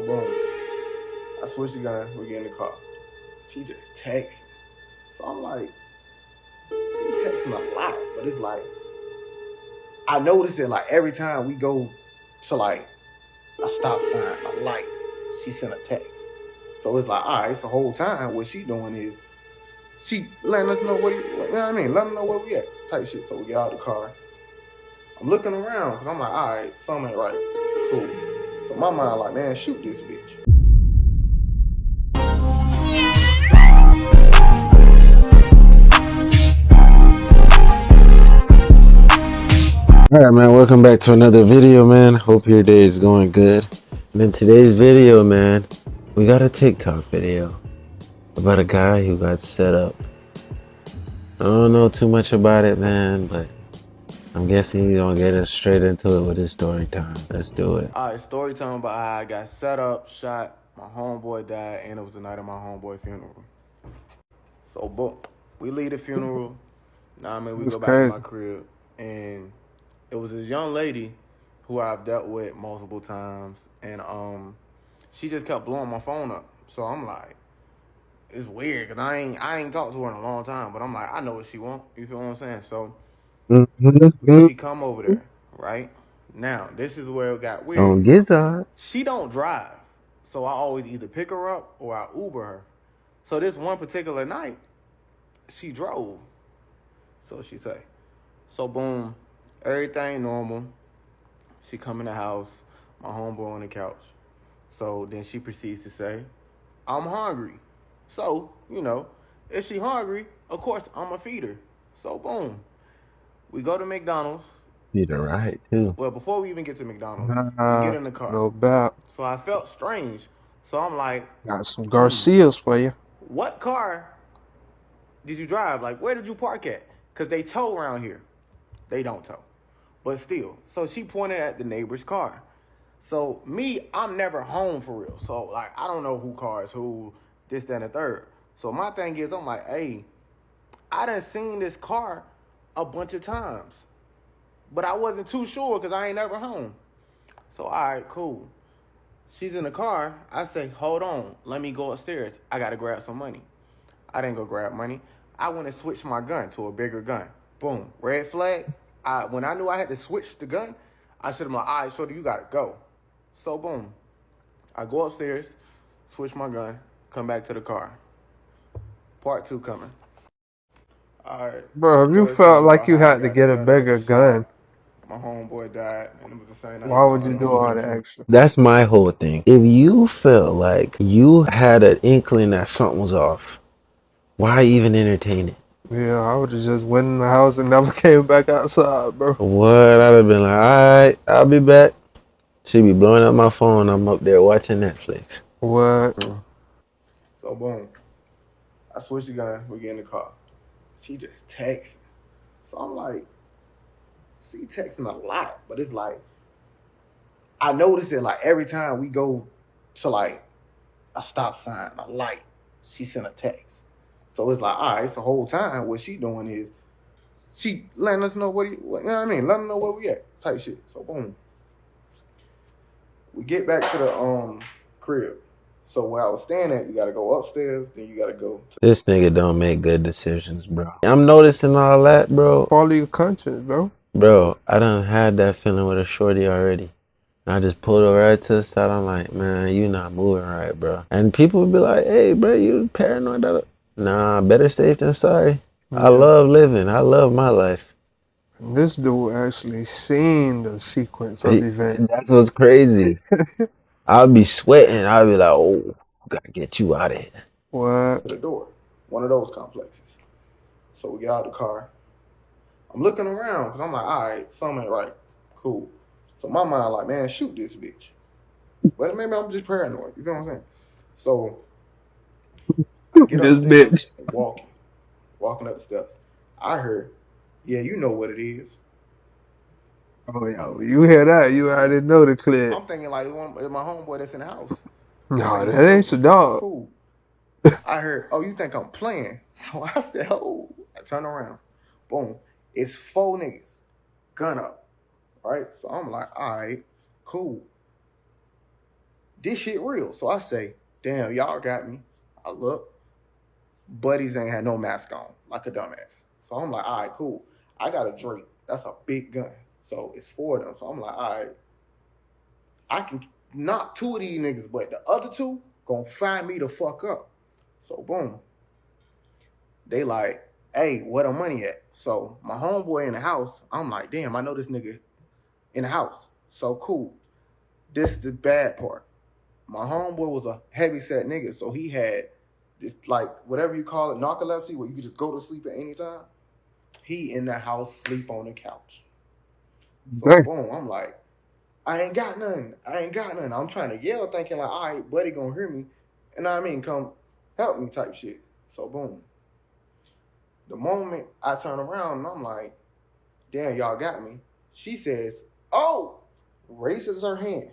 boom. I switch the gun. We get in the car. She just texts. So I'm like, she texting a lot, but it's like I noticed it like every time we go to like a stop sign, a light, she sent a text. So it's like, all right, it's the whole time what she doing is she letting us know you know what I mean, letting us know where we at, type shit. So we get out the car. I'm looking around because I'm like, all right, something ain't right. Cool. So my mind like, man, shoot this bitch. All right, man, welcome back to another video, man. Hope your day is going good. And in today's video, man, we got a TikTok video about a guy who got set up. I don't know too much about it, man, but I'm guessing you're gonna get us straight into it with his story time. Let's do it. All right, story time about how I got set up, shot, my homeboy died, and it was the night of my homeboy funeral. So, boom, we leave the funeral. Now, I mean, we go back to my crib, and it was this young lady who I've dealt with multiple times, and she just kept blowing my phone up. So I'm like, it's weird because I ain't talked to her in a long time, but I'm like, I know what she want. You feel what I'm saying? So she come over there, right? Now this is where it got weird. Don't get that. She don't drive, so I always either pick her up or I Uber her. So this one particular night, she drove. So she say, so boom. Everything normal. She come in the house, my homeboy on the couch. So then she proceeds to say, I'm hungry. So, you know, if she hungry, of course I'ma feed her. So boom. We go to McDonald's. Feed her right, too. Well, before we even get to McDonald's, we get in the car. No doubt. So I felt strange. So I'm like, got some Garcias for you. What car did you drive? Like, where did you park at? Because they tow around here. They don't tow. But still, so she pointed at the neighbor's car. So me, I'm never home for real. So like, I don't know who cars who, this, that, and the third. So my thing is, I'm like, hey, I done seen this car a bunch of times, but I wasn't too sure because I ain't never home. So all right, cool. She's in the car. I say, hold on, let me go upstairs. I gotta grab some money. I didn't go grab money. I went and switched my gun to a bigger gun. Boom, red flag. When I knew I had to switch the gun, I should have been like, all right, shorty, you gotta go. So boom, I go upstairs, switch my gun, come back to the car. Part 2 coming. All right. Bro, if you felt like you had to get a bigger gun, my homeboy died, and it was the same night. why would you do all the extra? That's my whole thing. If you felt like you had an inkling that something was off, why even entertain it? Yeah, I would have just went in the house and never came back outside, bro. What? I'd have been like, all right, I'll be back. She be blowing up my phone. I'm up there watching Netflix. What? So boom, I switch the gun. We get in the car. She just texts. So I'm like, she texting a lot, but it's like I noticed it like every time we go to like a stop sign, a light, she sent a text. So it's like, all right, it's the whole time what she doing is she letting us know you know what I mean, letting us know where we at, type shit. So boom. We get back to the crib. So where I was staying at, you gotta go upstairs, then you gotta go. This nigga don't make good decisions, bro. I'm noticing all that, bro. Follow your conscience, bro. Bro, I done had that feeling with a shorty already. I just pulled her right to the side. I'm like, man, you not moving right, bro. And people would be like, hey, bro, you paranoid? Nah, better safe than sorry. Yeah. I love living. I love my life. This dude actually seen the sequence of events. That's what's crazy. I'll be sweating. I'll be like, oh, gotta get you out of here. What? To the door. One of those complexes. So we get out the car. I'm looking around because I'm like, all right, something ain't right. Cool. So my mind like, man, shoot this bitch. But maybe I'm just paranoid. You know what I'm saying? So I get this bitch and walking up the steps. I heard, yeah, you know what it is. Oh yeah, you hear that? You already know the clip. I'm thinking like, it's my homeboy that's in the house. No, that ain't your dog. Cool. I heard, oh, you think I'm playing? So I said, oh, I turn around. Boom. It's 4 niggas. Gun up. Right? So I'm like, all right, cool. this shit real. So I say, damn, y'all got me. I look, buddies ain't had no mask on, like a dumbass. So I'm like, all right, cool. I got a drink. That's a big gun. So it's 4 of them. So I'm like, all right, I can knock 2 of these niggas, but the other 2 gonna find me the fuck up. So boom. They like, hey, where the money at? So my homeboy in the house, I'm like, damn, I know this nigga in the house. So cool. This is the bad part. My homeboy was a heavy set nigga, so he had this, like, whatever you call it, narcolepsy, where you could just go to sleep at any time. He in the house, sleep on the couch. So boom, I'm like, I ain't got nothing. I'm trying to yell, thinking like, all right, buddy gonna hear me. And I mean, come help me type shit. So boom. The moment I turn around and I'm like, damn, y'all got me. She says, oh, raises her hand.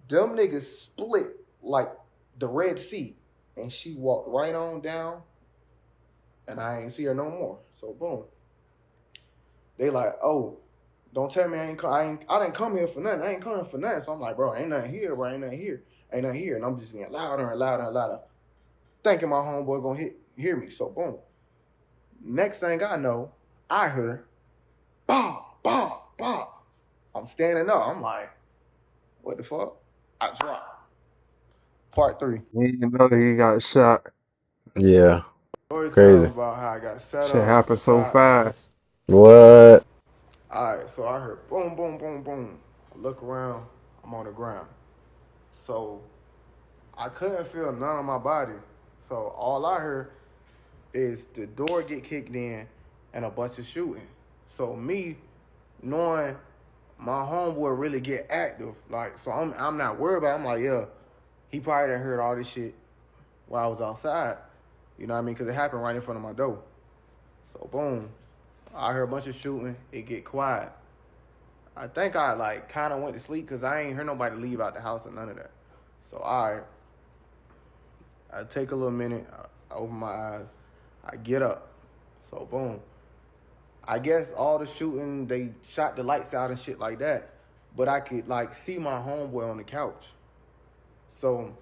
Them niggas split like the Red Sea. And she walked right on down and I ain't see her no more. So boom. They like, oh, don't tell me I didn't come here for nothing. I ain't coming for nothing. So I'm like, bro, ain't nothing here, bro. Ain't nothing here. And I'm just being louder and louder and louder, thinking my homeboy gonna hear me. So boom. Next thing I know, I heard, bah, bah, bah. I'm standing up. I'm like, what the fuck? I dropped. Part 3. You know he got shot. Yeah. Story Crazy. time about how I got set Shit up. happened so shot. fast. What? Alright, so I heard boom, boom, boom, boom. I look around, I'm on the ground. So I couldn't feel none of my body. So all I heard is the door get kicked in and a bunch of shooting. So me knowing my homeboy really get active, like, so I'm not worried about it. I'm like, yeah, he probably done heard all this shit while I was outside. You know what I mean? Because it happened right in front of my door. So boom, I heard a bunch of shooting. It get quiet. I think I like kind of went to sleep because I ain't heard nobody leave out the house or none of that. So I take a little minute. I open my eyes. I get up. So boom. I guess all the shooting, they shot the lights out and shit like that. But I could like see my homeboy on the couch. So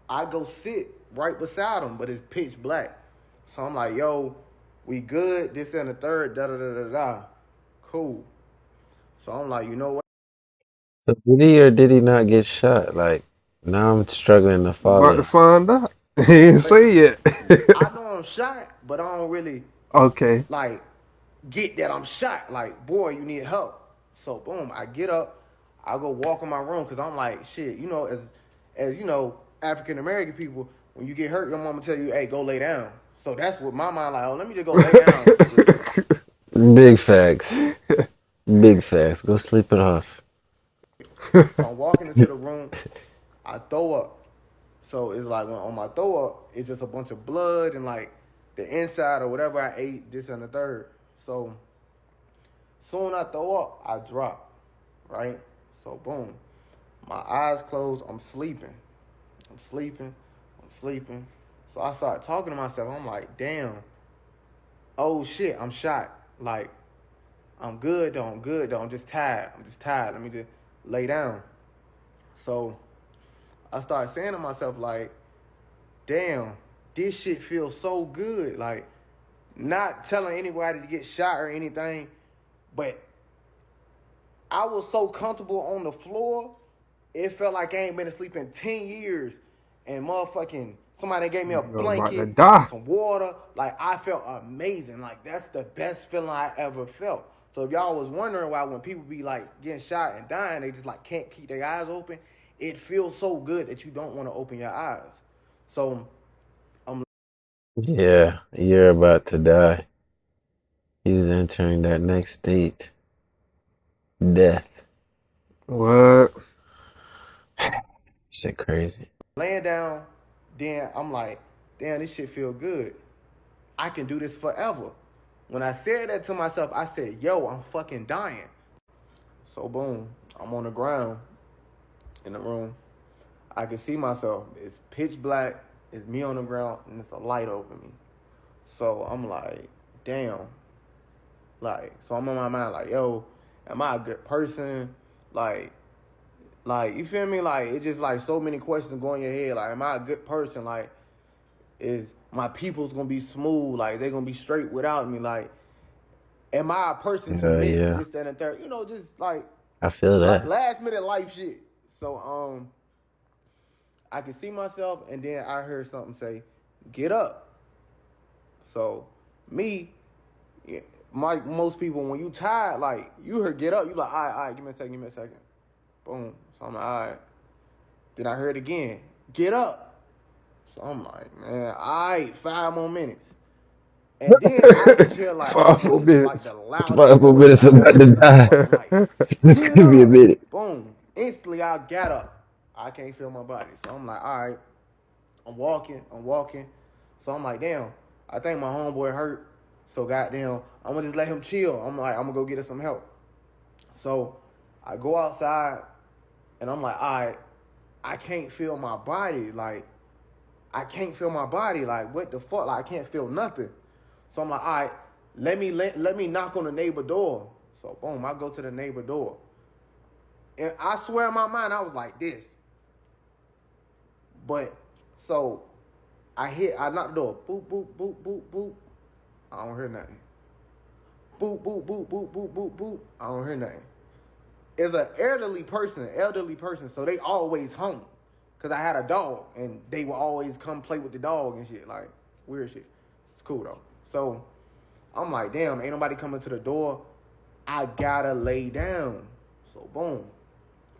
I go sit right beside him, but it's pitch black. So I'm like, yo, we good, this and the third, da-da-da-da-da. Cool. So I'm like, you know what? So did he or did he not get shot? Like, now I'm struggling to About to follow. find out. He didn't say yet. I know I'm shot, but I don't really, Okay. like, get that I'm shot. Like, boy, you need help. So, boom, I get up. I go walk in my room because I'm like, shit, you know, as you know, African-American people, when you get hurt, your mama tell you, hey, go lay down. So that's what my mind like, oh, let me just go lay down. Big facts. Big facts. Go sleep it off. So I'm walking into the room. I throw up. So it's like when on my throw up, it's just a bunch of blood and like the inside or whatever I ate, this and the third. So soon I throw up, I drop, right? So boom, my eyes closed, I'm sleeping. So I start talking to myself. I'm like, damn, oh shit, I'm shot. Like, I'm good though, I'm just tired. Let me just lay down. So I started saying to myself, like, damn, this shit feels so good. Like, not telling anybody to get shot or anything, but I was so comfortable on the floor, it felt like I ain't been asleep in 10 years. And motherfucking somebody gave me a blanket, some water. Like, I felt amazing. Like, that's the best feeling I ever felt. So if y'all was wondering why when people be like getting shot and dying, they just like can't keep their eyes open, it feels so good that you don't want to open your eyes. So Yeah, you're about to die. He was entering that next state. Death. What? Shit crazy. laying down, then I'm like, damn, this shit feel good. I can do this forever. When I said that to myself, I said, yo, I'm fucking dying. So boom, I'm on the ground in the room. I can see myself. It's pitch black. It's me on the ground, and it's a light over me. So I'm like, damn. Like, so I'm in my mind like, yo, am I a good person? Like Like, you feel me? Like, it's just like so many questions going in your head. Like, am I a good person? Like, is my people's gonna be smooth? Like, they gonna be straight without me? Like, am I a person to miss Yeah. this, that, and third? You know, just like I feel that. last minute life shit. So I could see myself, and then I heard something say, "Get up." So me, most people, when you tired, like you heard "get up," you like, all right, give me a second. Boom. So I'm like, all right. Then I heard again, "Get up." So I'm like, man, all right, 5 more minutes. And then I just hear like 5 more minutes. Like the loudest 5 more minutes about to die. like, This could be a minute. Boom. Instantly I got up. I can't feel my body. So I'm like, all right. I'm walking. So I'm like, damn, I think my homeboy hurt. So goddamn, I'm gonna just let him chill. I'm like, I'm gonna go get us some help. So I go outside and I'm like, all right, I can't feel my body. Like, what the fuck? Like, I can't feel nothing. So I'm like, all right, let me knock on the neighbor door. So boom, I go to the neighbor door. And I swear in my mind, I was like this. But, so, I knock the door. Boop, boop, boop, boop, boop. I don't hear nothing. Boop, boop, boop, boop, boop, boop, boop. I don't hear nothing. It's an elderly person, so they always home. Because I had a dog, and they would always come play with the dog and shit. Like, weird shit. It's cool, though. So, I'm like, damn, ain't nobody coming to the door. I gotta lay down. So, boom.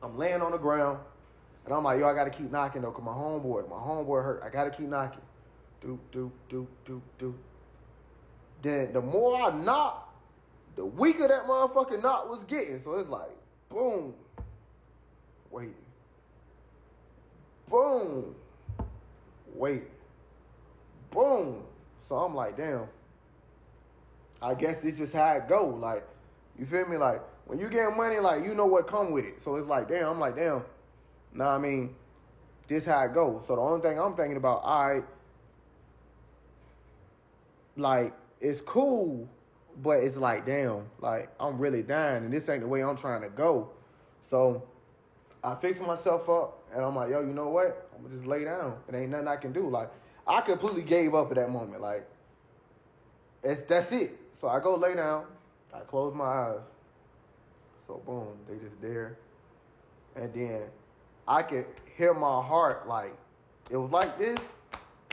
I'm laying on the ground. And I'm like, yo, I gotta keep knocking, though, because my homeboy hurt. I gotta keep knocking. Doop, doop, doop, doop, doop. Then, the more I knock, the weaker that motherfucking knock was getting. So, it's like, boom. Wait. Boom. Wait. Boom. So I'm like, damn. I guess it's just how it go. Like, you feel me? Like, when you get money, like, you know what come with it. So it's like, damn. I'm like, damn. Nah, I mean, this how it goes. So the only thing I'm thinking about, all right, like, it's cool, but it's like, damn, like, I'm really dying, and this ain't the way I'm trying to go. So I fix myself up, and I'm like, yo, you know what? I'm gonna just lay down. It ain't nothing I can do. Like, I completely gave up at that moment. Like, that's it. So I go lay down. I close my eyes. So boom, they just there. And then I could hear my heart, like, it was like this.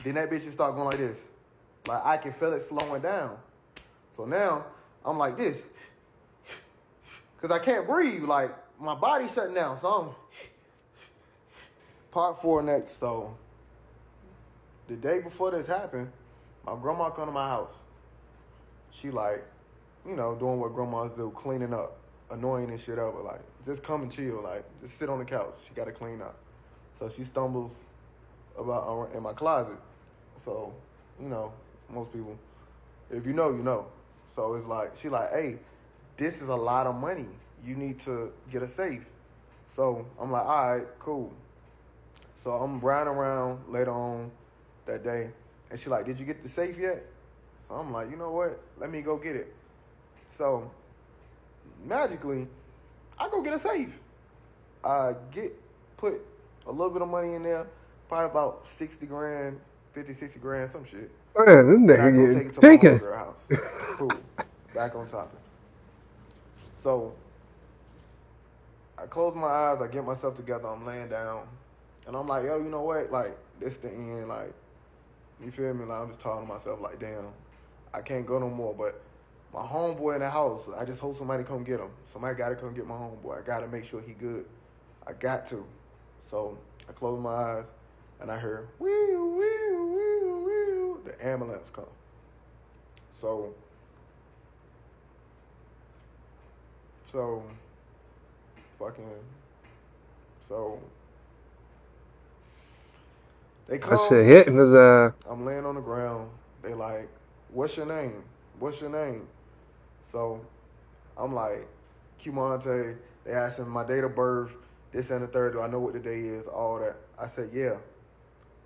Then that bitch just start going like this. Like, I can feel it slowing down. So now I'm like this. Because I can't breathe. Like, my body's shutting down. So I'm part 4 next. So the day before this happened, my grandma come to my house. She like, you know, doing what grandmas do, cleaning up, annoying and shit up, but like, just come and chill, like, just sit on the couch. She got to clean up. So she stumbles about in my closet. So, you know, most people, if you know, you know. So it's like, she like, hey, this is a lot of money. You need to get a safe. So I'm like, all right, cool. So I'm riding around later on that day, and she like, did you get the safe yet? So I'm like, you know what? Let me go get it. So magically, I go get a safe. I put a little bit of money in there, probably about 60 grand, 50, 60 grand, some shit. Man, this I go nigga take it to getting my taken. homegirl house. Cool. Back on topic. So I close my eyes, I get myself together, I'm laying down, and I'm like, yo, you know what? Like, this the end, like, you feel me? Like, I'm just talking to myself, like, damn, I can't go no more, but my homeboy in the house, I just hope somebody come get him. Somebody gotta come get my homeboy. I gotta make sure he good. I got to. So I close my eyes, and I hear, wee, wee, wee, wee, the ambulance come. So they come. I said hitting his ass. I'm laying on the ground. They like, what's your name? What's your name? So I'm like, Cumante. They asked him my date of birth, this and the third. Do I know what the day is? All that. I said, yeah.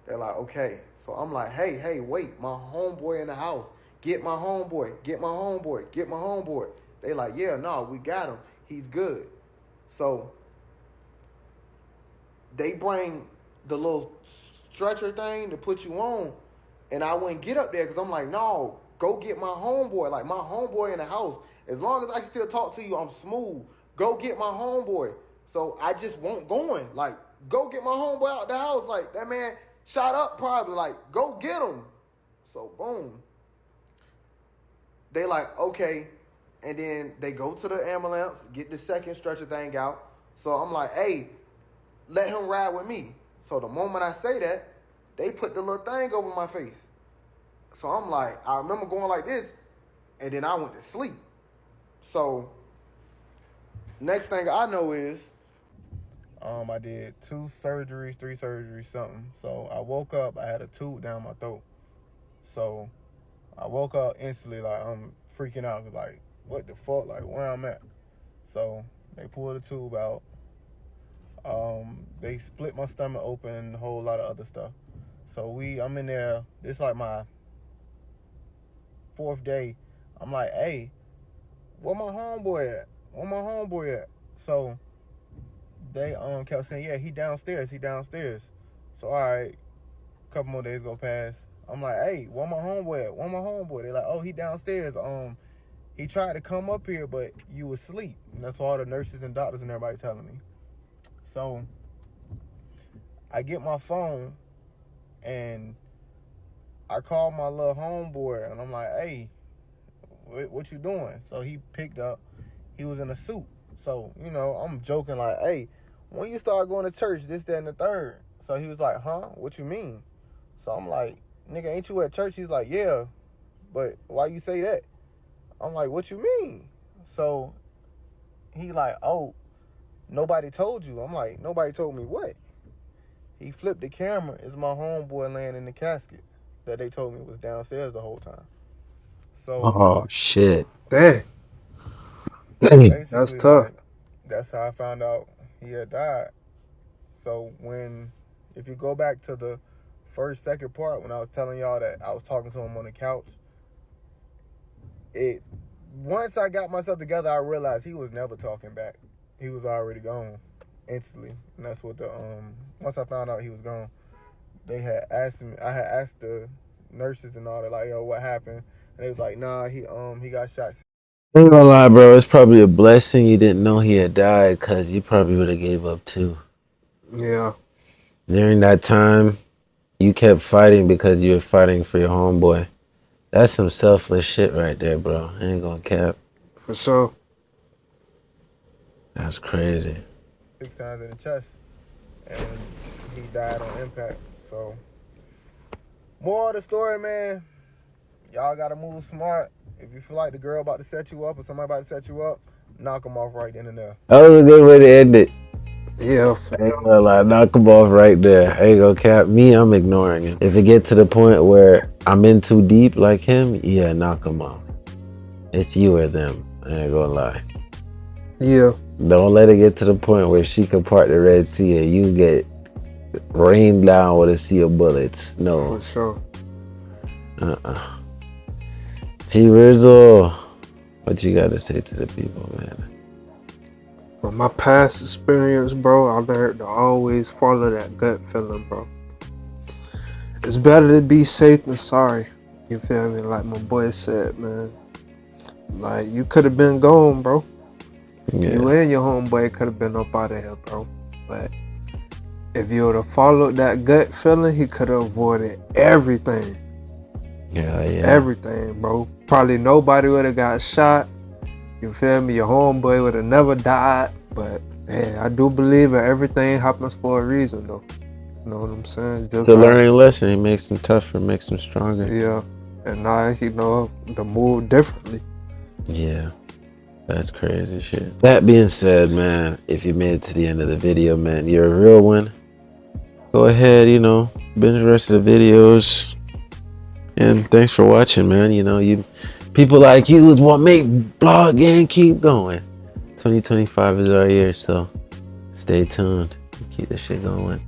They're like, okay. So I'm like, hey, wait. My homeboy in the house. Get my homeboy. Get my homeboy. Get my homeboy. They like, yeah, no, we got him. He's good. So they bring the little stretcher thing to put you on, and I wouldn't get up there because I'm like, no, go get my homeboy. Like, my homeboy in the house. As long as I can still talk to you, I'm smooth. Go get my homeboy. So I just won't going. Like, go get my homeboy out the house. Like, that man shot up probably. Like, go get him. So, boom. They like, okay. And then they go to the ambulance, get the second stretcher thing out. So I'm like, hey, let him ride with me. So the moment I say that, they put the little thing over my face. So I'm like, I remember going like this, and then I went to sleep. So next thing I know is, I did 2 surgeries, 3 surgeries, something. So I woke up, I had a tube down my throat. So I woke up instantly, like, I'm freaking out, like, what the fuck, like, where I'm at. So they pulled the tube out. They split my stomach open, a whole lot of other stuff. So I'm in there, it's like my 4th day. I'm like, hey, where my homeboy at? Where my homeboy at? So they kept saying, yeah, he downstairs. So all right, a couple more days go past. I'm like, hey, where my homeboy at? Where my homeboy? They're like, oh, he downstairs. He tried to come up here, but you was asleep. And that's what all the nurses and doctors and everybody telling me. So I get my phone and I call my little homeboy and I'm like, hey, what you doing? So he picked up. He was in a suit. So, you know, I'm joking like, hey, when you start going to church, this, that, and the third. So he was like, huh? What you mean? So I'm like, nigga, ain't you at church? He's like, yeah, but why you say that? I'm like, what you mean? So he like, oh, nobody told you. I'm like, nobody told me what? He flipped the camera. It's my homeboy laying in the casket that they told me was downstairs the whole time. So, Oh shit. Dang. That's tough. like, that's how I found out he had died. So if you go back to the second part, when I was telling y'all that I was talking to him on the couch, once I got myself together, I realized he was never talking back. He was already gone instantly. And that's what once I found out he was gone, they had asked me, I had asked the nurses and all that, like, yo, what happened? And they was like, nah, he got shot. I ain't gonna lie, bro. It's probably a blessing you didn't know he had died, because you probably would have gave up too. Yeah. During that time, you kept fighting because you were fighting for your homeboy. That's some selfless shit right there, bro. I ain't gonna cap. For sure. That's crazy. 6 times in the chest, and he died on impact. So, more of the story, man. Y'all gotta move smart. If you feel like the girl about to set you up or somebody about to set you up, knock them off right then and there. That was a good way to end it. Yeah. I ain't gonna lie, knock him off right there. I ain't gonna cap. Me, I'm ignoring him. If it get to the point where I'm in too deep like him, yeah, knock him off. It's you or them. I ain't gonna lie. Yeah. Don't let it get to the point where she can part the Red Sea and you get rained down with a sea of bullets. No. For sure. T Rizzo, what you got to say to the people, man? From my past experience, bro, I learned to always follow that gut feeling, bro. It's better to be safe than sorry. You feel me? Like my boy said, man. Like, you could have been gone, bro. Yeah. You and your homeboy could have been up out of here, bro. But if you would have followed that gut feeling, he could have avoided everything. Yeah. Everything, bro. Probably nobody would have got shot. You feel me? Your homeboy would have never died. But, hey, I do believe that everything happens for a reason, though. You know what I'm saying? It's a learning lesson. It makes them tougher, makes them stronger. Yeah. And now, you know, to move differently. Yeah. That's crazy shit. That being said, man, if you made it to the end of the video, man, you're a real one. Go ahead, you know, binge the rest of the videos. And thanks for watching, man. You know, people like you is what make blog and keep going. 2025 is our year, so stay tuned. Keep this shit going.